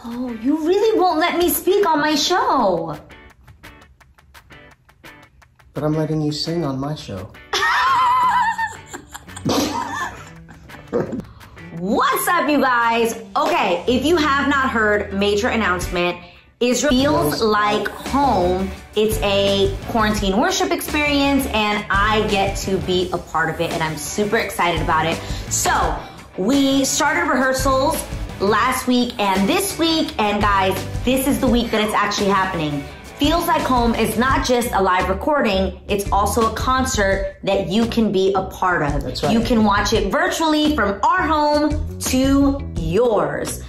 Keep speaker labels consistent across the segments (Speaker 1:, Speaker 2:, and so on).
Speaker 1: Oh, you really won't let me speak on my show.
Speaker 2: But I'm letting you sing on my show.
Speaker 1: What's up, you guys? Okay, if you have not heard, major announcement. Israel Feels Like Home. It's a quarantine worship experience and I get to be a part of it and I'm super excited about it. So we started rehearsals last week and this week, and guys, this is the week that it's actually happening. Feels Like Home is not just a live recording, it's also a concert that you can be a part of.
Speaker 2: That's right.
Speaker 1: You can watch it virtually from our home to yours.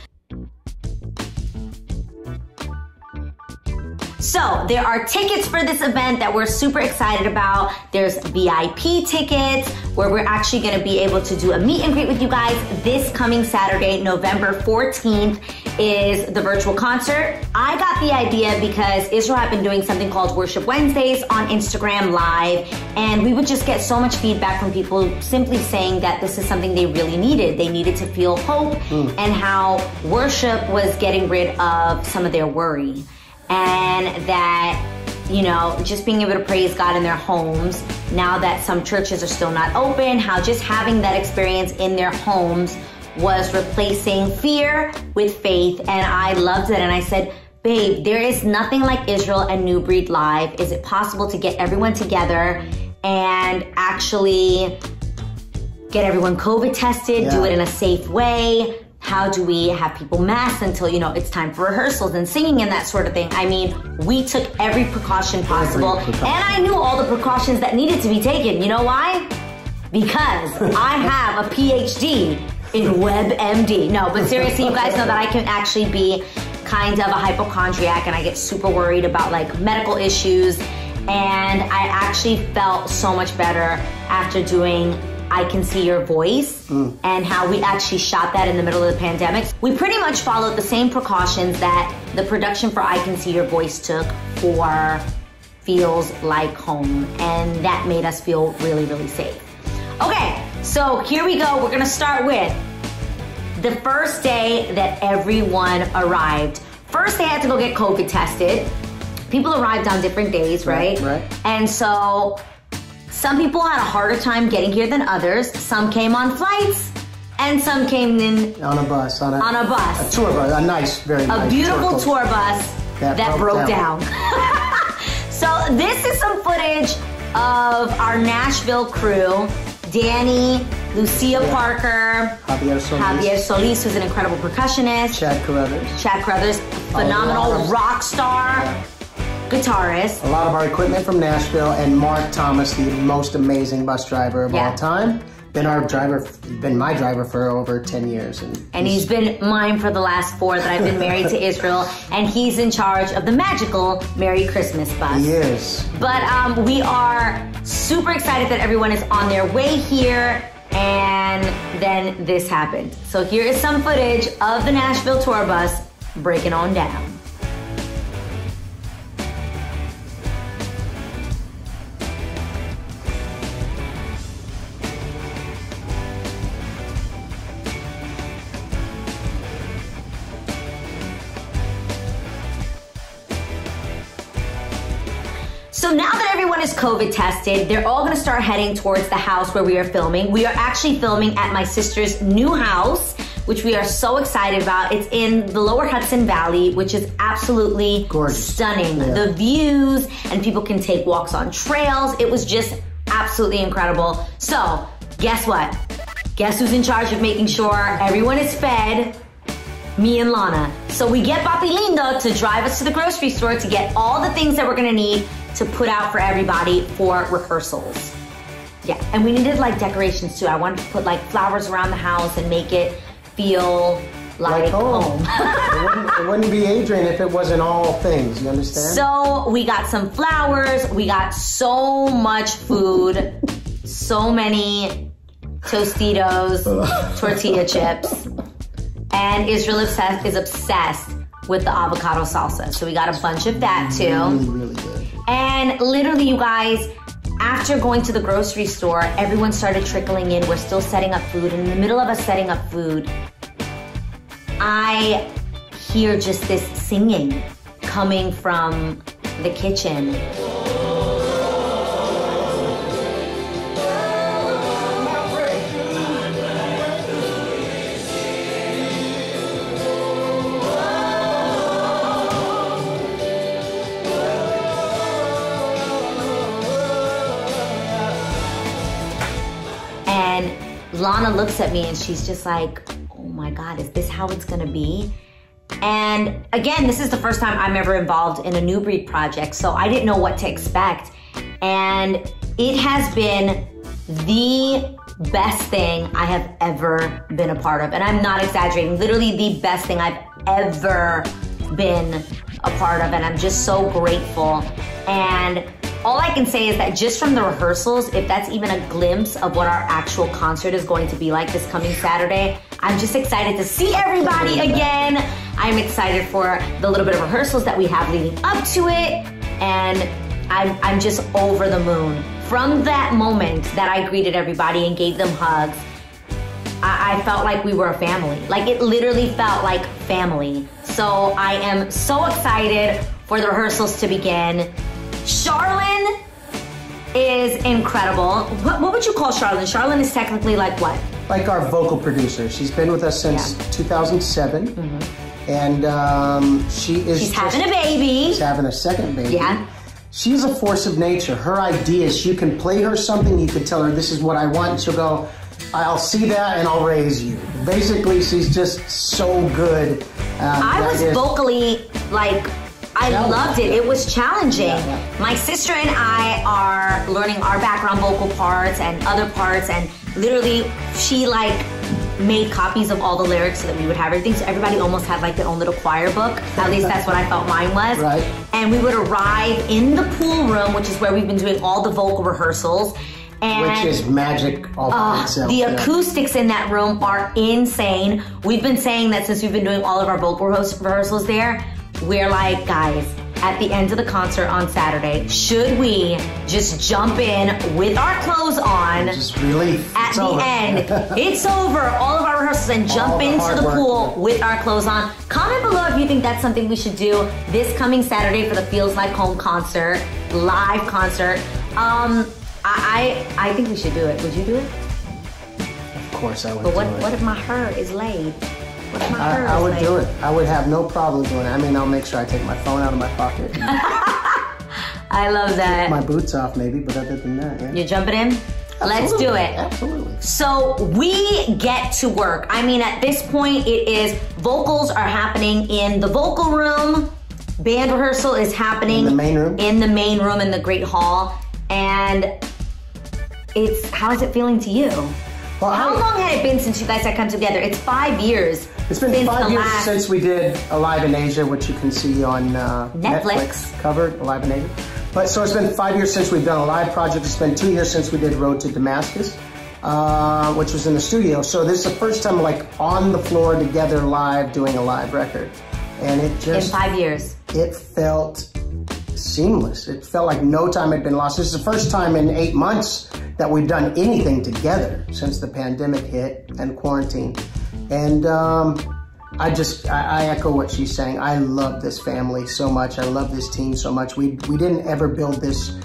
Speaker 1: So there are tickets for this event that we're super excited about. There's VIP tickets where we're actually gonna be able to do a meet and greet with you guys this coming Saturday, November 14th is the virtual concert. I got the idea because Israel had been doing something called Worship Wednesdays on Instagram Live, and we would just get so much feedback from people simply saying that this is something they really needed. They needed to feel hope and how worship was getting rid of some of their worry. And that, you know, just being able to praise God in their homes, now that some churches are still not open, how just having that experience in their homes was replacing fear with faith. And I loved it. And I said, babe, there is nothing like Israel and New Breed Live. Is it possible to get everyone together and actually get everyone COVID tested, do it in a safe way? How do we have people masked until, you know, it's time for rehearsals and singing and that sort of thing? I mean, we took every precaution possible, and I knew all the precautions that needed to be taken. You know why? Because I have a PhD in WebMD. No, but seriously, you guys know that I can actually be kind of a hypochondriac and I get super worried about like medical issues, and I actually felt so much better after doing I Can See Your Voice and how we actually shot that in the middle of the pandemic. We pretty much followed the same precautions that the production for I Can See Your Voice took for Feels Like Home, and that made us feel really, really safe. Okay, so here we go. We're gonna start with the first day that everyone arrived. First, they had to go get COVID tested. People arrived on different days, right?
Speaker 2: Right.
Speaker 1: And so some people had a harder time getting here than others. Some came on flights, and some came in
Speaker 2: on a bus. On a
Speaker 1: bus.
Speaker 2: A tour bus. A nice, very nice.
Speaker 1: A beautiful tour bus that broke down. So this is some footage of our Nashville crew. Danny, Lucia Parker, Javier Solis, who's an incredible percussionist.
Speaker 2: Chad Carruthers,
Speaker 1: phenomenal rock star. Guitarist.
Speaker 2: A lot of our equipment from Nashville, and Mark Thomas, the most amazing bus driver of all time. Been my driver for over 10 years. And
Speaker 1: he's been mine for the last 4 that I've been married to Israel, and he's in charge of the magical Merry Christmas bus.
Speaker 2: He is.
Speaker 1: But we are super excited that everyone is on their way here, and then this happened. So here is some footage of the Nashville tour bus breaking on down. So now that everyone is COVID tested, they're all gonna start heading towards the house where we are filming. We are actually filming at my sister's new house, which we are so excited about. It's in the Lower Hudson Valley, which is absolutely
Speaker 2: gorgeous,
Speaker 1: stunning. The views, and people can take walks on trails. It was just absolutely incredible. So guess what? Guess who's in charge of making sure everyone is fed? Me and Lana. So we get Papi Lindo to drive us to the grocery store to get all the things that we're gonna need to put out for everybody for rehearsals. Yeah, and we needed like decorations too. I wanted to put like flowers around the house and make it feel like home.
Speaker 2: It wouldn't be Adrian if it wasn't all things, you understand?
Speaker 1: So we got some flowers, we got so much food, so many Tostitos, tortilla chips, and Israel is obsessed with the avocado salsa. So we got a bunch of that too.
Speaker 2: Really good.
Speaker 1: And literally, you guys, after going to the grocery store, everyone started trickling in. We're still setting up food. And in the middle of us setting up food, I hear just this singing coming from the kitchen. And Lana looks at me and she's just like, oh my God, is this how it's gonna be? And again, this is the first time I'm ever involved in a New Breed project, so I didn't know what to expect. And it has been the best thing I have ever been a part of. And I'm not exaggerating, literally the best thing I've ever been a part of. And I'm just so grateful. And all I can say is that just from the rehearsals, if that's even a glimpse of what our actual concert is going to be like this coming Saturday, I'm just excited to see everybody again. I'm excited for the little bit of rehearsals that we have leading up to it. And I'm just over the moon. From that moment that I greeted everybody and gave them hugs, I felt like we were a family. Like, it literally felt like family. So I am so excited for the rehearsals to begin. Charlene is incredible. What would you call Charlene? Charlene is technically like what?
Speaker 2: Like our vocal producer. She's been with us since 2007. Mm-hmm. And she's
Speaker 1: having a baby.
Speaker 2: She's having a second baby.
Speaker 1: Yeah.
Speaker 2: She's a force of nature. Her ideas, you can play her something, you can tell her this is what I want, and she'll go, I'll see that and I'll raise you. Basically, she's just so good.
Speaker 1: I was vocally, like, I loved it. It was challenging. Yeah. My sister and I are learning our background vocal parts and other parts, and literally she like made copies of all the lyrics so that we would have everything. So everybody almost had like their own little choir book. At least that's what I felt mine was.
Speaker 2: Right.
Speaker 1: And we would arrive in the pool room, which is where we've been doing all the vocal rehearsals. And
Speaker 2: which is magic all by itself.
Speaker 1: The acoustics in that room are insane. We've been saying that since we've been doing all of our vocal rehearsals there. We're like, guys, at the end of the concert on Saturday, should we just jump in with our clothes on?
Speaker 2: Just relief.
Speaker 1: At the end, it's over, all of our rehearsals, and jump into the pool with our clothes on. Comment below if you think that's something we should do this coming Saturday for the Feels Like Home concert, live concert. I think we should do it. Would you do it?
Speaker 2: Of course I would
Speaker 1: do it.
Speaker 2: But
Speaker 1: what if my hair is laid?
Speaker 2: I would do it. I would have no problem doing it. I mean, I'll make sure I take my phone out of my pocket.
Speaker 1: I love that.
Speaker 2: Take my boots off maybe, but other than that, yeah.
Speaker 1: You're jumping in? Absolutely. Let's do it.
Speaker 2: Absolutely.
Speaker 1: So we get to work. I mean, at this point, it is vocals are happening in the vocal room. Band rehearsal is happening
Speaker 2: in the main room.
Speaker 1: In the main room in the Great Hall. And how is it feeling to you?
Speaker 2: Well,
Speaker 1: how long had it been since you guys had come together? It's 5 years.
Speaker 2: It's been 5 years since we did Alive in Asia, which you can see on Netflix covered, Alive in Asia. But so it's been 5 years since we've done a live project. It's been 2 years since we did Road to Damascus, which was in the studio. So this is the first time like on the floor together live doing a live record. And it just...
Speaker 1: In 5 years.
Speaker 2: It felt seamless. It felt like no time had been lost. This is the first time in 8 months that we've done anything together since the pandemic hit and quarantine. And I echo what she's saying. I love this family so much. I love this team so much. We didn't ever build this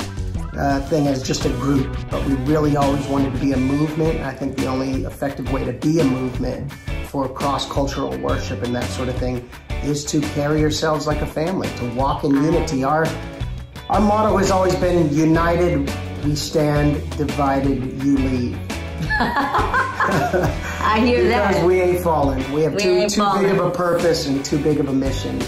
Speaker 2: thing as just a group, but we really always wanted to be a movement. I think the only effective way to be a movement for cross-cultural worship and that sort of thing is to carry yourselves like a family, to walk in unity. Our motto has always been united we stand, divided you leave.
Speaker 1: I hear that.
Speaker 2: Because we ain't falling. We have too big of a purpose and too big of a mission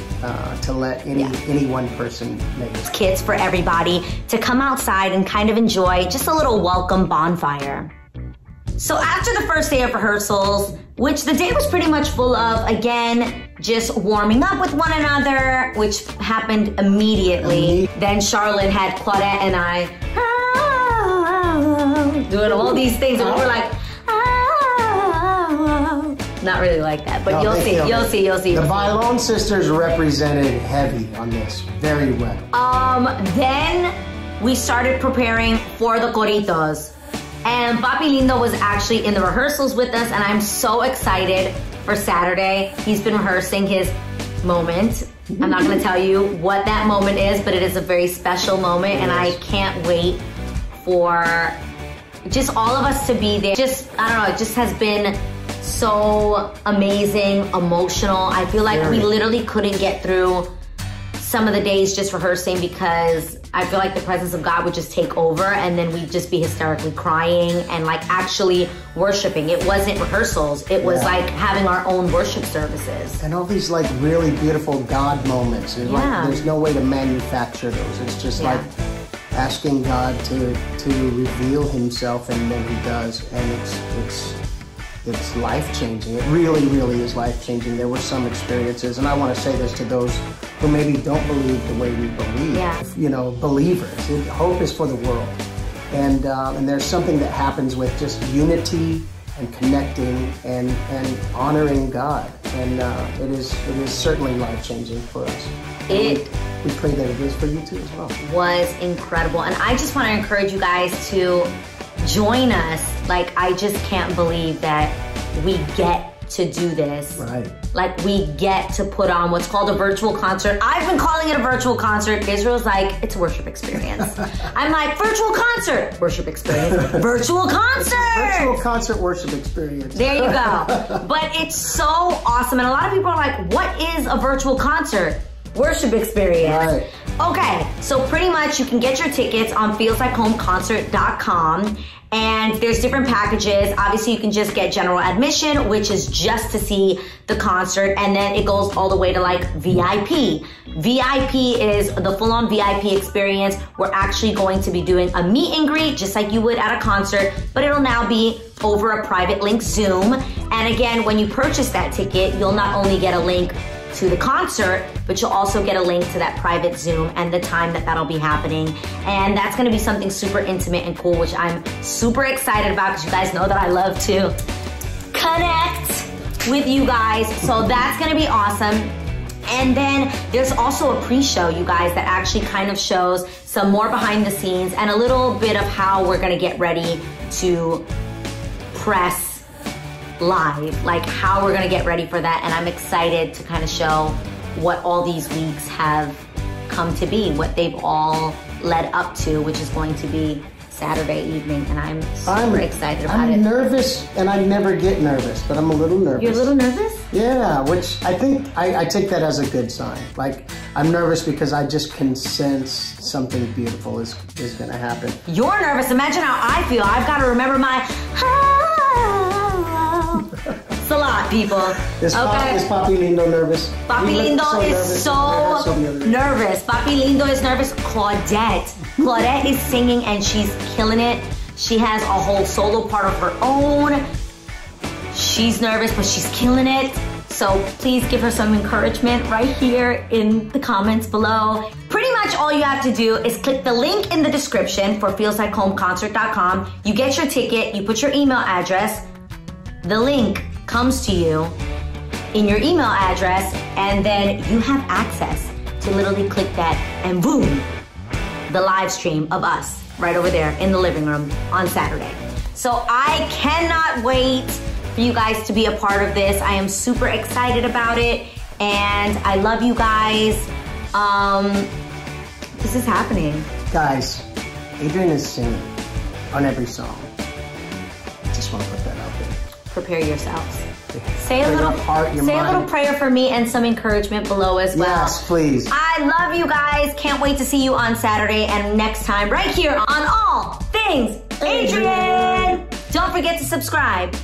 Speaker 2: to let any one person make it.
Speaker 1: Kids for everybody to come outside and kind of enjoy just a little welcome bonfire. So after the first day of rehearsals, which the day was pretty much full of, again, just warming up with one another, which happened immediately. Then Charlene had Claudette and I doing all these things, and we were like, not really like that, but no, you'll see.
Speaker 2: The Bailon sisters represented heavy on this, very well.
Speaker 1: Then we started preparing for the Corritos. And Papi Lindo was actually in the rehearsals with us, and I'm so excited for Saturday. He's been rehearsing his moment. I'm not gonna tell you what that moment is, but it is a very special moment, and I can't wait for just all of us to be there. Just, I don't know, it just has been so amazing, emotional. I feel like we literally couldn't get through some of the days just rehearsing because I feel like the presence of God would just take over, and then we'd just be hysterically crying and like actually worshiping. It wasn't rehearsals. It was like having our own worship services.
Speaker 2: And all these like really beautiful God moments. And like, there's no way to manufacture those. It's just like asking God to reveal himself, and then he does. And it's life-changing. It really, really is life-changing. There were some experiences, and I want to say this to those who maybe don't believe the way we believe. You know, believers. Hope is for the world. And there's something that happens with just unity and connecting and honoring God. And it is certainly life-changing for us. We pray that it is for you too as well.
Speaker 1: Was incredible. And I just want to encourage you guys to join us. Like, I just can't believe that we get to do this.
Speaker 2: Right.
Speaker 1: Like, we get to put on what's called a virtual concert. I've been calling it a virtual concert. Israel's like, it's a worship experience. I'm like, virtual concert, worship experience. Virtual concert!
Speaker 2: Virtual concert worship experience.
Speaker 1: There you go. But it's so awesome. And a lot of people are like, what is a virtual concert? Worship experience.
Speaker 2: Right.
Speaker 1: Okay, so pretty much you can get your tickets on feelslikehomeconcert.com, and there's different packages. Obviously, you can just get general admission, which is just to see the concert, and then it goes all the way to like VIP. VIP is the full-on VIP experience. We're actually going to be doing a meet and greet, just like you would at a concert, but it'll now be over a private link Zoom. And again, when you purchase that ticket, you'll not only get a link to the concert, but you'll also get a link to that private Zoom and the time that that'll be happening. And that's gonna be something super intimate and cool, which I'm super excited about because you guys know that I love to connect with you guys. So that's gonna be awesome. And then there's also a pre-show, you guys, that actually kind of shows some more behind the scenes and a little bit of how we're gonna get ready to press live, like how we're gonna get ready for that. And I'm excited to kind of show what all these weeks have come to be, what they've all led up to, which is going to be Saturday evening, and I'm super excited about it.
Speaker 2: I'm nervous, and I never get nervous, but I'm a little nervous.
Speaker 1: You're a little nervous?
Speaker 2: Yeah, which I think, I take that as a good sign. Like, I'm nervous because I just can sense something beautiful is gonna happen.
Speaker 1: You're nervous, imagine how I feel. I've got to remember my It's a lot, people.
Speaker 2: Is Papi Lindo nervous?
Speaker 1: Papi Lindo is so nervous. Papi Lindo is nervous. Claudette is singing and she's killing it. She has a whole solo part of her own. She's nervous, but she's killing it. So please give her some encouragement right here in the comments below. Pretty much all you have to do is click the link in the description for feelslikehomeconcert.com. You get your ticket, you put your email address, the link comes to you in your email address, and then you have access to literally click that and boom, the live stream of us right over there in the living room on Saturday. So I cannot wait for you guys to be a part of this. I am super excited about it, and I love you guys. This is happening.
Speaker 2: Guys, Adrian is singing on every song. Just want to put that out there.
Speaker 1: Prepare yourselves. Say a little prayer for me and some encouragement below as well.
Speaker 2: Yes, please.
Speaker 1: I love you guys. Can't wait to see you on Saturday and next time right here on All Things Adrian. Don't forget to subscribe.